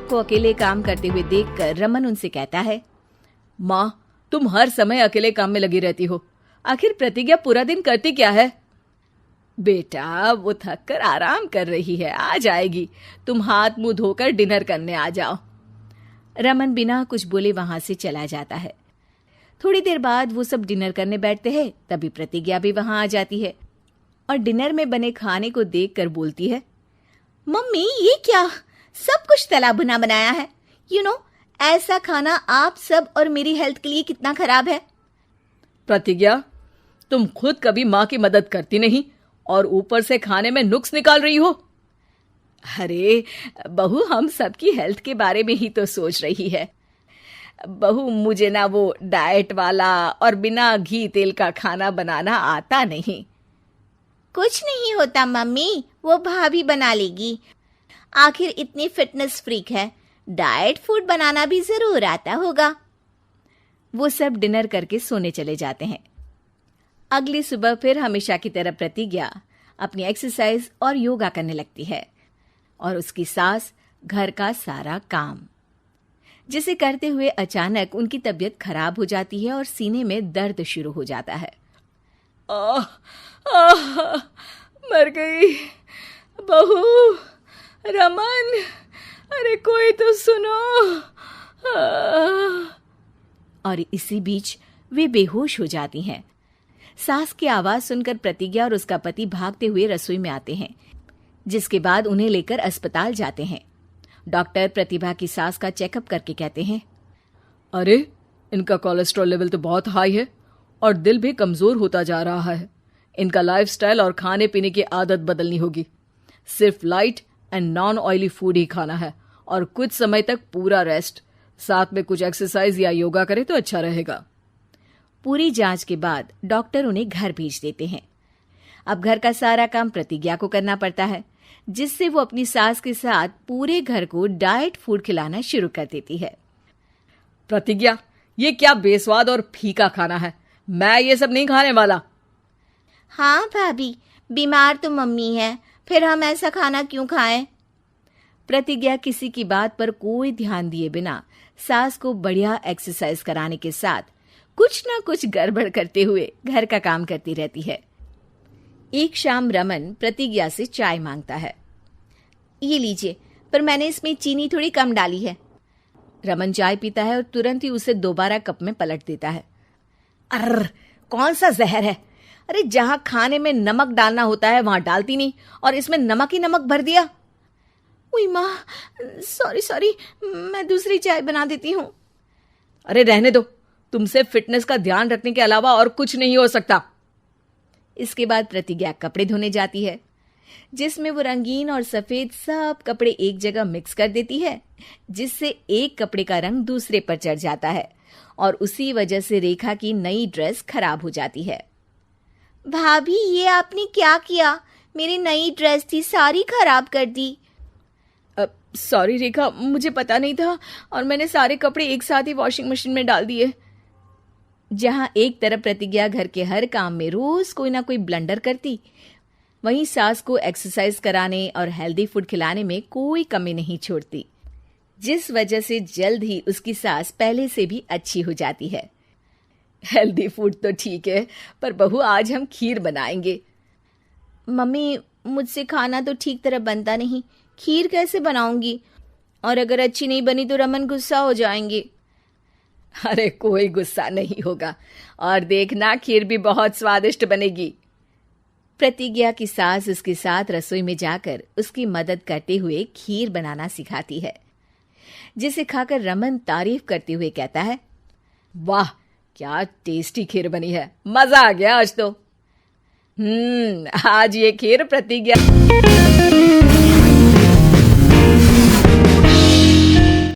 को अकेले काम करते हुए देखकर रमन उनसे कहता है, माँ, तुम हर समय अकेले काम में लगी रहती हो। आखिर प्रतिज्ञा पूरा दिन करती क्या है? बेटा, वो थक कर आराम कर रही है, आ जाएगी। तुम हाथ मुंह धोकर डिनर करने आ जाओ। रमन बिना कुछ बोले वहां से चला जाता है। थोड़ी देर बाद वो सब डिनर करने बैठते हैं। तभी प्रतिज्ञा भी वहां आ जाती है और डिनर में बने खाने को देखकर बोलती है, मम्मी, ये क्या? सब कुछ तला भुना बनाया है। ऐसा खाना आप सब और मेरी हेल्थ के लिए कितना खराब है। प्रतिज्ञा, तुम खुद कभी माँ की मदद करती नहीं और ऊपर से खाने में नुक्स निकाल रही हो। अरे बहू, हम सबकी हेल्थ के बारे में ही तो सोच रही है। बहू, मुझे ना वो डाइट वाला और बिना घी तेल का खाना बनाना आता नहीं। कुछ नहीं होता मम्मी, वो भाभी बना लेगी। आखिर इतनी फिटनेस फ्रीक है, डाइट फूड बनाना भी जरूर आता होगा। वो सब डिनर करके सोने चले जाते हैं। अगली सुबह फिर हमेशा की तरह प्रतिज्ञा अपनी एक्सरसाइज और योगा करने लगती है और उसकी सास घर का सारा काम, जिसे करते हुए अचानक उनकी तबीयत खराब हो जाती है और सीने में दर्द शुरू हो जाता है। आह, आह, मर गई बहू। रमन, अरे कोई तो सुनो। और इसी बीच वे बेहोश हो जाती हैं। सास की आवाज सुनकर प्रतिज्ञा और उसका पति भागते हुए रसोई में आते हैं, जिसके बाद उन्हें लेकर अस्पताल जाते हैं। डॉक्टर प्रतिभा की सास का चेकअप करके कहते हैं, अरे, इनका कोलेस्ट्रॉल लेवल तो बहुत हाई है और दिल भी कमजोर होता जा रहा है। इनका लाइफस्टाइल और खाने पीने की आदत बदलनी होगी। सिर्फ light and non oily food ही खाना है और कुछ समय तक पूरा रेस्ट, साथ में कुछ एक्सरसाइज या योगा करे तो अच्छा रहेगा। पूरी जांच के बाद डॉक्टर उन्हें घर भेज देते हैं। अब घर का सारा काम प्रतिज्ञा को करना पड़ता है, जिससे वो अपनी सास के साथ पूरे घर को डाइट फूड खिलाना शुरू कर देती है। प्रतिज्ञा, ये क्या बेस्वाद और फीका खाना है। मैं ये सब नहीं खाने वाला। हाँ भाभी, बीमार तो मम्मी है, फिर हम ऐसा खाना क्यों खाएं? प्रतिज्ञा किसी की बात पर कोई ध्यान दिए बिना सास को बढ़िया एक्सरसाइज कराने के साथ कुछ ना कुछ गड़बड़ करते हुए घर का काम करती रहती है। एक शाम रमन प्रतिज्ञा से चाय मांगता है। ये लीजिए, पर मैंने इसमें चीनी थोड़ी कम डाली है। रमन चाय पीता है और तुरंत ही उसे दोबारा कप में पलट देता है। अर्र, कौन सा जहर है? अरे, जहां खाने में नमक डालना होता है वहां डालती नहीं और इसमें नमक ही नमक भर दिया। उई माँ, सॉरी, मैं दूसरी चाय बना देती हूँ। अरे रहने दो, तुमसे फिटनेस का ध्यान रखने के अलावा और कुछ नहीं हो सकता। इसके बाद प्रतिज्ञा कपड़े धोने जाती है, जिसमें वो रंगीन और सफेद सब कपड़े एक जगह मिक्स कर देती है, जिससे एक कपड़े का रंग दूसरे पर चढ़ जाता है और उसी वजह से रेखा की नई ड्रेस खराब हो जाती है। भाभी, ये आपने क्या किया? मेरी नई ड्रेस थी, सारी खराब कर दी। सॉरी रेखा, मुझे पता नहीं था और मैंने सारे कपड़े एक साथ ही वॉशिंग मशीन में डाल दिए। जहां एक तरफ प्रतिज्ञा घर के हर काम में रोज कोई ना कोई ब्लंडर करती, वहीं सास को एक्सरसाइज कराने और हेल्दी फूड खिलाने में कोई कमी नहीं छोड़ती, जिस वजह से जल्द ही उसकी सास पहले से भी अच्छी हो जाती है। हेल्दी फूड तो ठीक है, पर बहू, आज हम खीर बनाएंगे। मम्मी, मुझसे खाना तो ठीक तरह बनता नहीं, खीर कैसे बनाऊंगी? और अगर अच्छी नहीं बनी तो रमन गुस्सा हो जाएंगे। अरे कोई गुस्सा नहीं होगा और देखना, खीर भी बहुत स्वादिष्ट बनेगी। प्रतिज्ञा की सास उसके साथ रसोई में जाकर उसकी मदद करते हुए खीर बनाना सिखाती है, जिसे खाकर रमन तारीफ करते हुए कहता है, वाह, क्या टेस्टी खीर बनी है, मजा आ गया आज तो। आज ये खीर प्रतिज्ञा